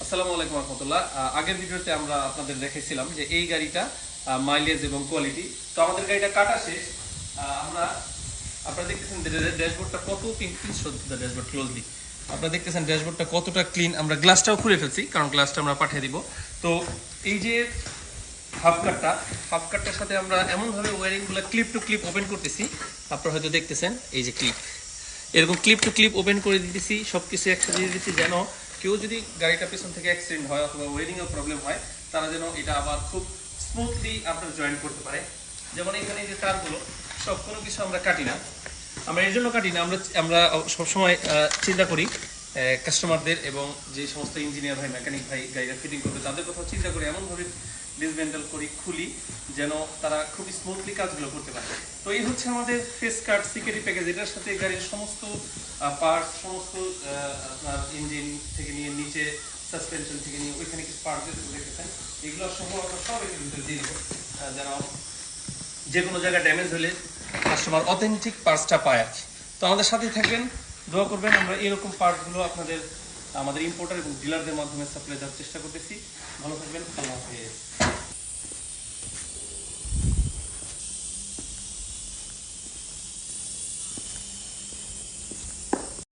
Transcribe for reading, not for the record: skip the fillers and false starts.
আসসালামু আলাইকুম রহমতুল্লাহ। আগের ভিডিওতে আমরা আপনাদের দেখাইছিলাম যে এই গাড়িটা মাইলেজ এবং কোয়ালিটি। তো আমাদের গাড়িটা কাটা শেষ। আমরা আপনারা দেখতেছেন ড্যাশবোর্ডটা কত ড্যাশবোর্ড ক্লোজলি আপনারা দেখতেছেন ড্যাশবোর্ডটা কতটা ক্লিন। আমরা গ্লাসটাও খুলে ফেলছি কারণ গ্লাসটা আমরা পাঠিয়ে দিব। তো এই যে হাফ কাটটার সাথে আমরা এমনভাবে ওয়ারিংগুলো ক্লিপ টু ক্লিপ ওপেন করতেছি, আপনারা হয়তো দেখতেছেন এই যে ক্লিপ, এরকম ক্লিপ টু ক্লিপ ওপেন করে দিতেছি, সব কিছু একসাথে দিয়ে দিতেছি যেন কেউ যদি গাড়িটা পেছন থেকে অ্যাক্সিডেন্ট হয় অথবা ওয়ারিংয়ের প্রবলেম হয় তারা যেন এটা আবার খুব স্মুথলি আপনার জয়েন করতে পারে। যেমন এখানে যে তারগুলো সব কোনো কিছু আমরা কাটি না, আমরা এর জন্য কাটি না, আমরা আমরা সবসময় চিন্তা করি কাস্টমারদের এবং যে সমস্ত ইঞ্জিনিয়ার ভাই মেকানিক ভাই গাড়িটা ফিটিং করবে তাদের কথা চিন্তা করে এমনভাবে ডিসমেন্টাল করি খুলি যেন তারা খুব স্মুথলি কাজগুলো করতে পারে। তো এই হচ্ছে আমাদের ফেস কার্ড সিকিউরিটি প্যাকেজ। এটার সাথে গাড়ির সমস্ত পার্টস, সমস্ত আপনার ইঞ্জিন থেকে নিয়ে নিচে সাসপেনশন থেকে নিয়ে ওইখানে কিছু পার্ট দেখেছেন, এগুলো সহ আমরা সব এর ভিতরে দিয়ে দেবো যেন যে কোনো জায়গায় ড্যামেজ হলে কাস্টমার অথেন্টিক পার্টসটা পায় আর কি। তো আমাদের সাথেই থাকবেন, দোয়া করবেন। আমরা এরকম পার্টসগুলো আপনাদের আমাদের ইম্পোর্টার এবং ডিলারদের মাধ্যমে সাপ্লাই দেওয়ার চেষ্টা করতেছি। ভালো থাকবেন, আল্লাহ হাফেজ।